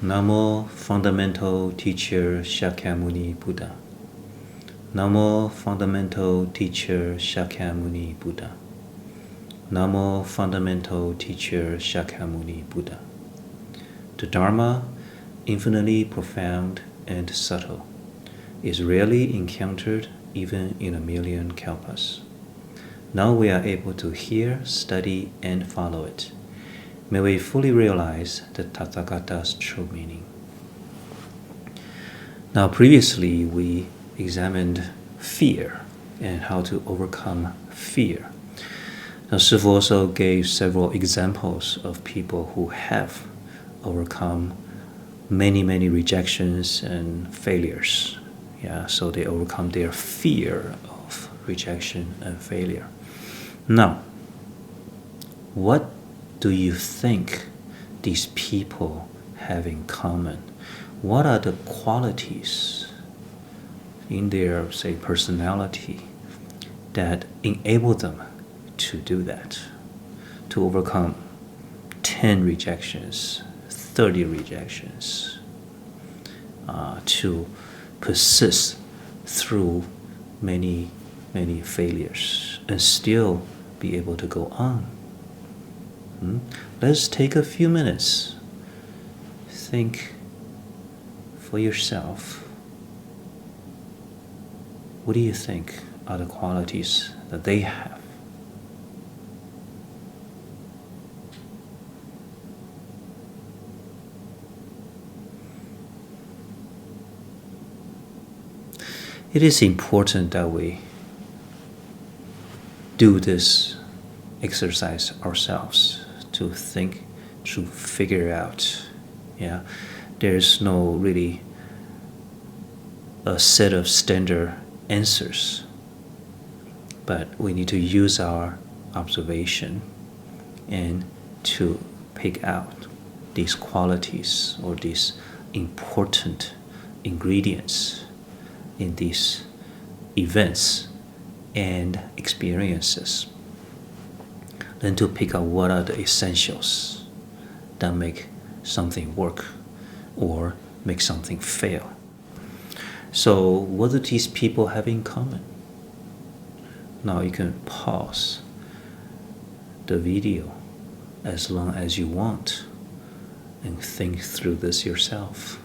Namo Fundamental Teacher Shakyamuni Buddha. Namo Fundamental Teacher Shakyamuni Buddha. Namo Fundamental Teacher Shakyamuni Buddha. The Dharma, infinitely profound and subtle, is rarely encountered even in a million kalpas. Now we are able to hear, study, and follow it. May we fully realize the Tathagata's true meaning. Now, previously we examined fear and how to overcome fear. Now, Shifu also gave several examples of people who have overcome many rejections and failures. So they overcome their fear of rejection and failure. Now, what do you think these people have in common? What are the qualities in their, say, personality that enable them to do that, to overcome 10 rejections, 30 rejections, to persist through many failures and still be able to go on? Let's take a few minutes. Think for yourself. What do you think are the qualities that they have? It is important that we do this exercise ourselves, to think, to figure out. There's no really a set of standard answers, but we need to use our observation and to pick out these qualities or these important ingredients in these events and experiences. Then to pick out what are the essentials that make something work or make something fail. So what do these people have in common? Now you can pause the video as long as you want and think through this yourself.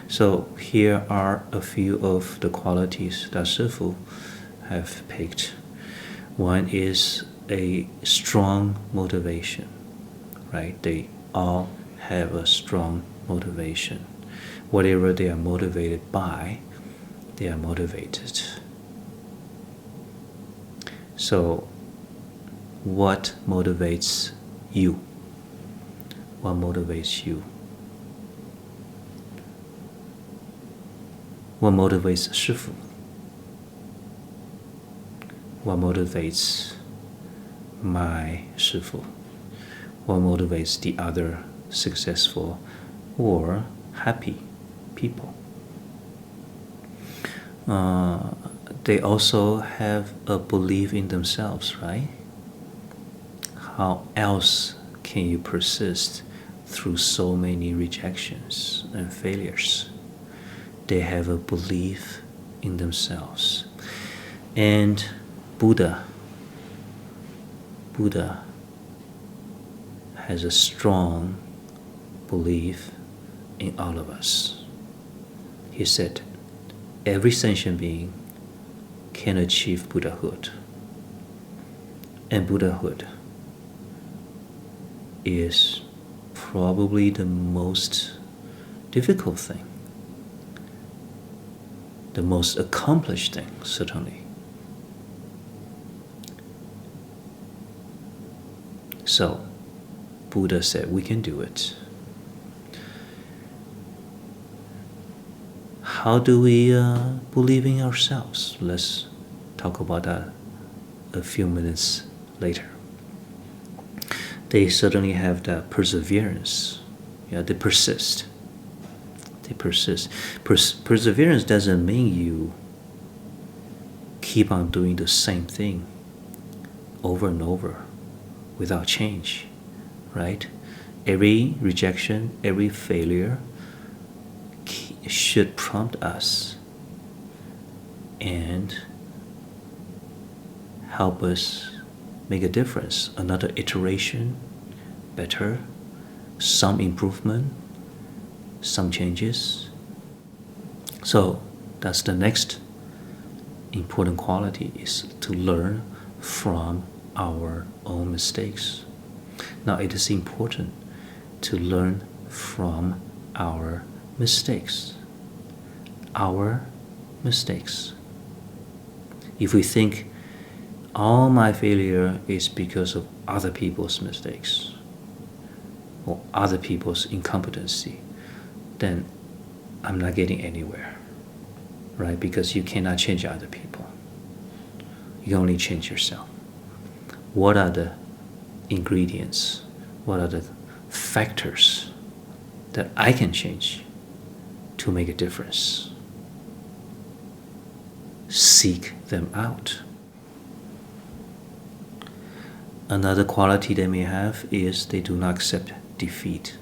So here are a few of the qualities that Shifu have picked. One is a strong motivation, right? They all have a strong motivation. Whatever they are motivated by, they are motivated. So, what motivates you? What motivates you? What motivates Shifu? What motivates my Shifu? What motivates the other successful or happy people? They also have a belief in themselves, right? How else can you persist through so many rejections and failures? They have a belief in themselves. And Buddha has a strong belief in all of us. He said, every sentient being can achieve Buddhahood. And Buddhahood is probably the most difficult thing, the most accomplished thing, certainly. So, Buddha said we can do it. How do we believe in ourselves? Let's talk about that a few minutes later. They certainly have that perseverance. They persist. Perseverance doesn't mean you keep on doing the same thing over and over without change. right? Every rejection, every failure should prompt us and help us make a difference. Another iteration, better, some improvement, some changes. So that's the next important quality, is to learn from our own mistakes. Now it is important to learn from our mistakes. Our mistakes. If we think all my failure is because of other people's mistakes or other people's incompetency, then I'm not getting anywhere, right? Because you cannot change other people. You can only change yourself. What are the ingredients? What are the factors that I can change to make a difference? Seek them out. Another quality they may have is they do not accept defeat.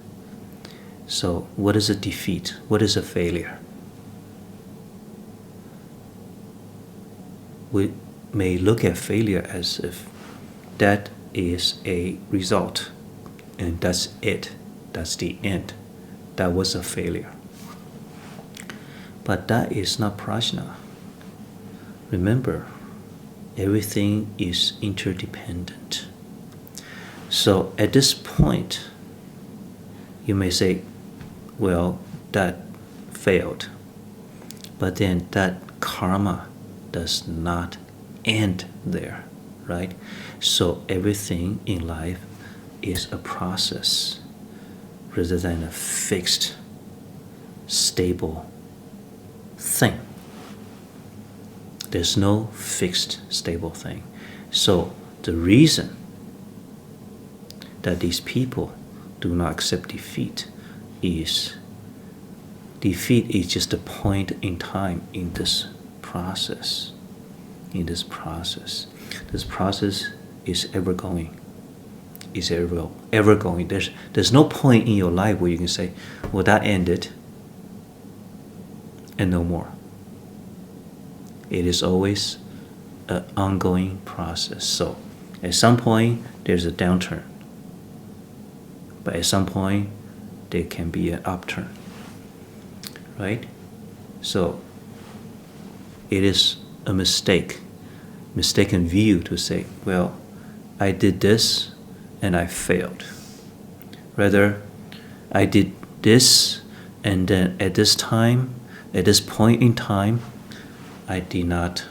So what is a defeat? What is a failure? We may look at failure as if that is a result and that's it. That's the end. That was a failure. But that is not prajna. Remember, everything is interdependent. So at this point, you may say, well, that failed. But then that karma does not end there, right? So everything in life is a process rather than a fixed, stable thing. There's no fixed, stable thing. So the reason that these people do not accept defeat is just a point in time in this process. This process is ever going. Is ever going. There's no point in your life where you can say, well, that ended and no more. It is always an ongoing process. So at some point there's a downturn, but at some point there can be an upturn, right? So it is a mistaken view to say, well, I did this and I failed. Rather, I did this and then at this point in time, I did not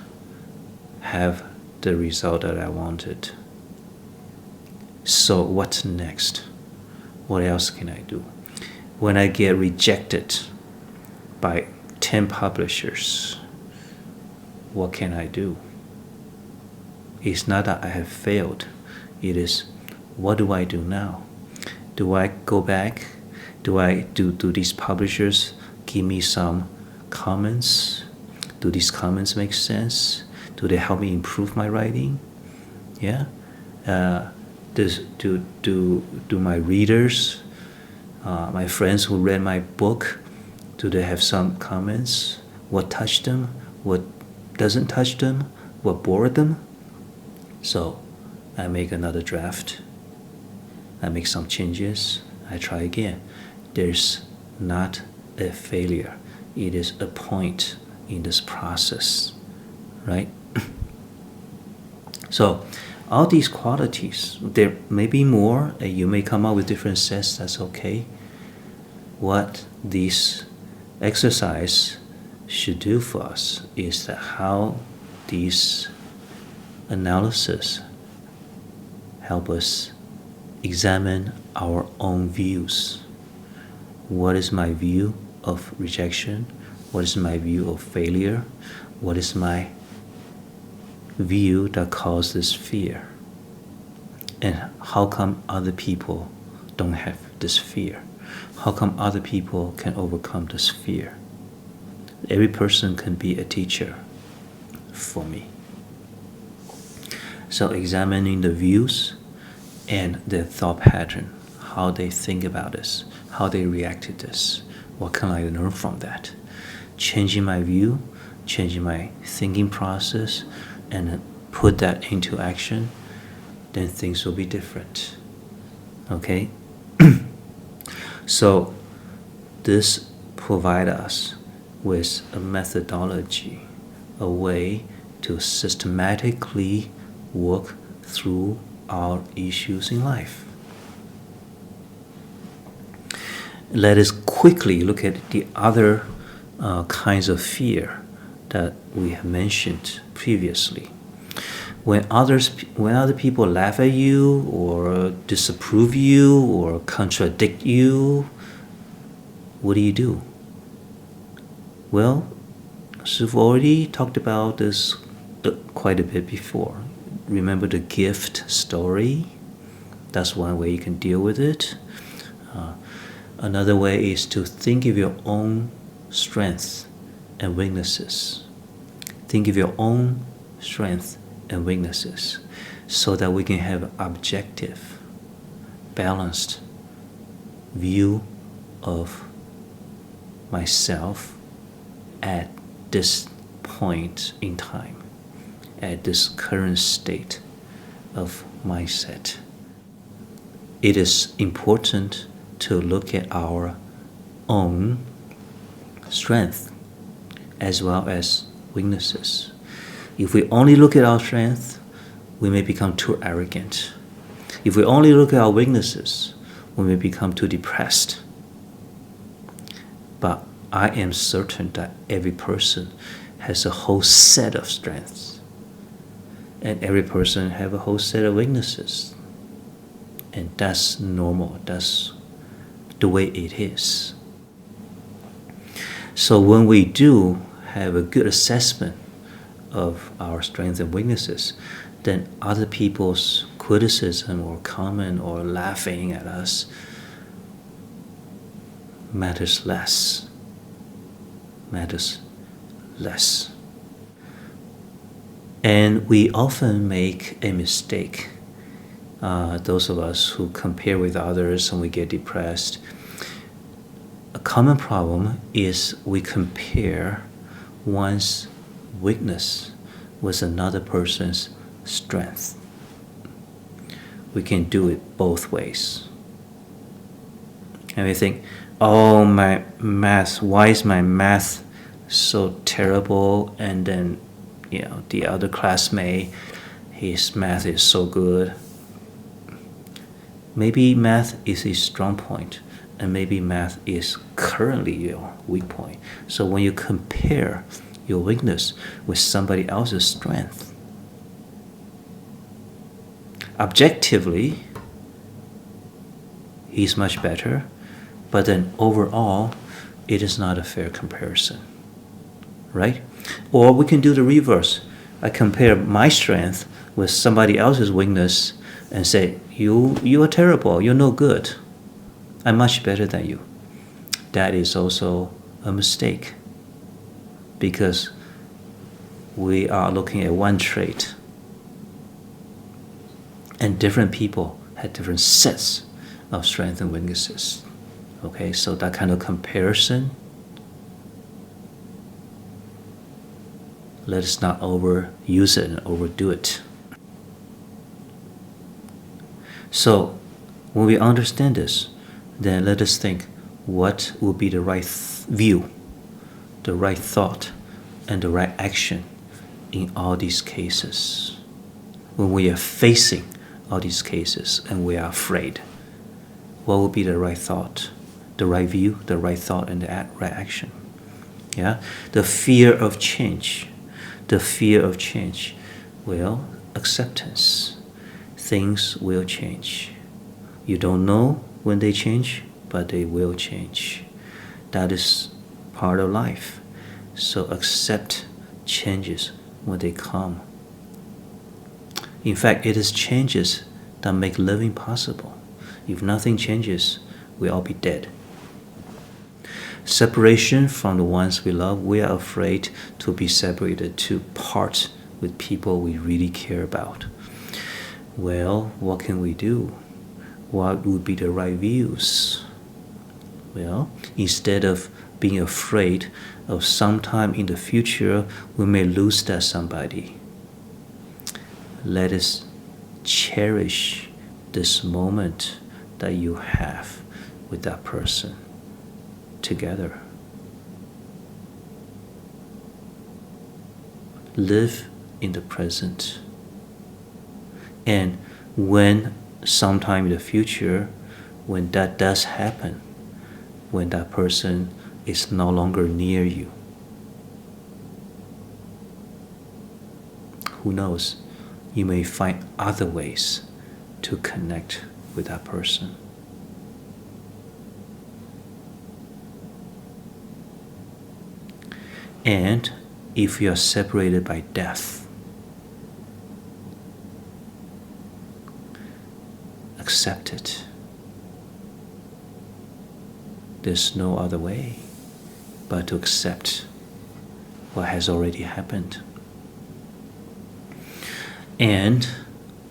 have the result that I wanted. So what's next? What else can I do? When I get rejected by 10 publishers, what can I do? It's not that I have failed. It is, what do I do now? Do I go back? Do these publishers give me some comments? Do these comments make sense? Do they help me improve my writing? Yeah. Do my readers, my friends who read my book, do they have some comments? What touched them? What doesn't touch them? What bored them? So I make another draft. I make some changes. I try again. There's not a failure. It is a point in this process, right? So all these qualities, there may be more, and you may come up with different sets, that's okay. What this exercise should do for us is that how these analysis help us examine our own views. What is my view of rejection? What is my view of failure? What is my view that causes fear? And how come other people don't have this fear? How come other people can overcome this fear? Every person can be a teacher for me. So examining the views and the thought pattern how they think about this, how they react to this. What can I learn from that? Changing my view, changing my thinking process, and put that into action, then things will be different. Okay? So this provides us with a methodology, a way to systematically work through our issues in life. Let us quickly look at the other kinds of fear that we have mentioned previously. When other people laugh at you or disapprove you or contradict you, what do? Well, Shifu already talked about this quite a bit before. Remember the gift story? That's one way you can deal with it. Another way is to think of your own strengths and weaknesses. Think of your own strengths and weaknesses so that we can have an objective, balanced view of myself at this point in time, at this current state of mindset. It is important to look at our own strength as well as weaknesses. If we only look at our strength, we may become too arrogant. If we only look at our weaknesses, we may become too depressed. But I am certain that every person has a whole set of strengths, and every person has a whole set of weaknesses. And that's normal. That's the way it is. So when we do have a good assessment of our strengths and weaknesses, then other people's criticism or comment or laughing at us matters less. And we often make a mistake. Those of us who compare with others and we get depressed. A common problem is we compare one's weakness with another person's strength. We can do it both ways. And we think, oh, my math, why is my math so terrible? And then, the other classmate, his math is so good. Maybe math is his strong point, and maybe math is currently your weak point. So when you compare your weakness with somebody else's strength, objectively, he's much better, but then overall, it is not a fair comparison, right? Or we can do the reverse. I compare my strength with somebody else's weakness and say, you are terrible, you're no good. I'm much better than you. That is also a mistake, because we are looking at one trait, and different people have different sets of strengths and weaknesses. Okay, so that kind of comparison, let us not overuse it and overdo it. So, when we understand this, then let us think what will be the right view, the right thought, and the right action in all these cases. When we are facing all these cases and we are afraid, what will be the right thought, the right view, the right thought, and the right action? Yeah, the fear of change. Well, acceptance. Things will change. You don't know when they change, but they will change. That is part of life. So accept changes when they come. In fact, it is changes that make living possible. If nothing changes, we'll all be dead. Separation from the ones we love, we are afraid to be separated, to part with people we really care about. Well, what can we do? what would be the right views? Well, instead of being afraid of sometime in the future we may lose that somebody, let us cherish this moment that you have with that person together. Live in the present. And when sometime in the future, when that does happen, when that person is no longer near you, who knows, you may find other ways to connect with that person. And if you are separated by death, accept it. There's no other way but to accept what has already happened. And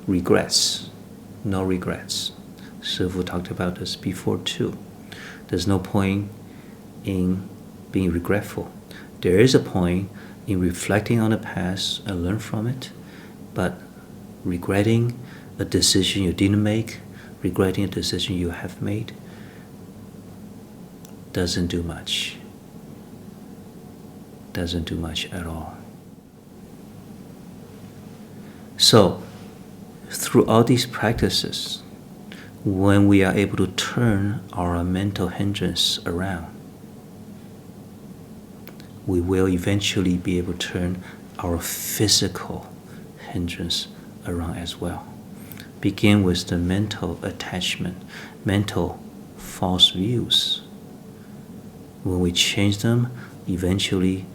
regrets, no regrets. Shifu talked about this before too. There's no point in being regretful. There is a point in reflecting on the past and learn from it, but regretting a decision you didn't make, regretting a decision you have made, doesn't do much. Doesn't do much at all. So, through all these practices, when we are able to turn our mental hindrance around, we will eventually be able to turn our physical hindrance around as well. Begin with the mental attachment, mental false views. When we change them, eventually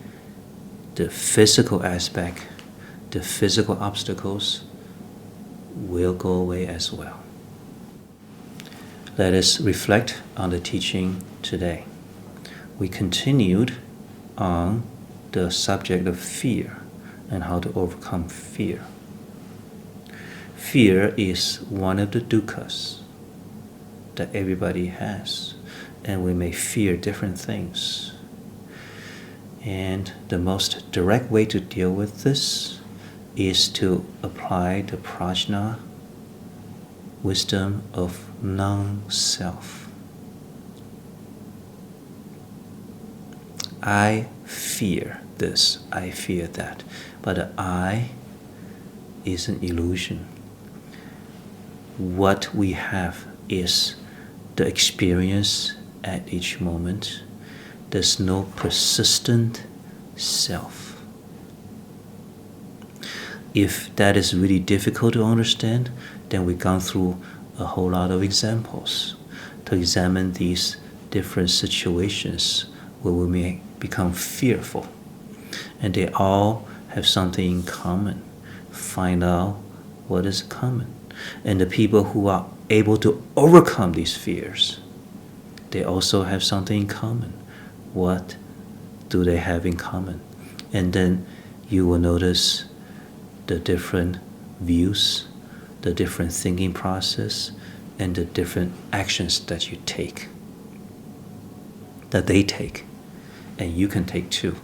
the physical aspect, the physical obstacles will go away as well. Let us reflect on the teaching today. We continued on the subject of fear and how to overcome fear. Fear is one of the dukkhas that everybody has, and we may fear different things. And the most direct way to deal with this is to apply the prajna, wisdom of non-self. I fear this, I fear that, but the I is an illusion. What we have is the experience at each moment. There's no persistent self. If that is really difficult to understand, then we've gone through a whole lot of examples to examine these different situations where we may become fearful. And they all have something in common. Find out what is common. And the people who are able to overcome these fears, they also have something in common. What do they have in common? And then you will notice the different views, the different thinking process, and the different actions that you take, that they take, and you can take too,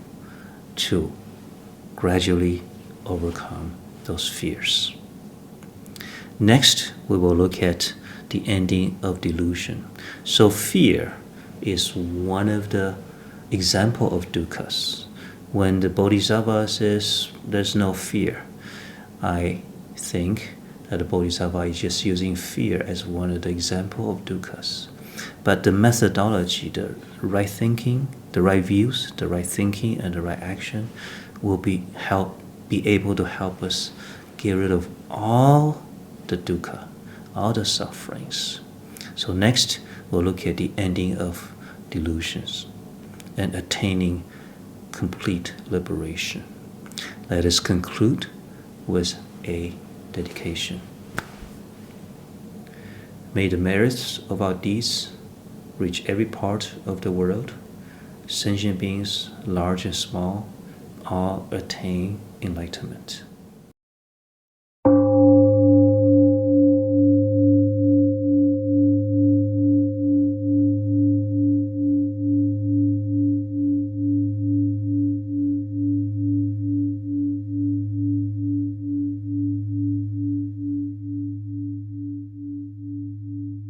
to gradually overcome those fears. Next, we will look at the ending of delusion. So fear is one of the example of dukkhas. When the Bodhisattva says there's no fear, I think that the Bodhisattva is just using fear as one of the example of dukkhas. But the methodology, the right thinking, the right views, the right thinking, and the right action will be able to help us get rid of all the dukkha, all the sufferings. So next, we'll look at the ending of delusions and attaining complete liberation. Let us conclude with a dedication. May the merits of our deeds reach every part of the world. Sentient beings, large and small, all attain enlightenment.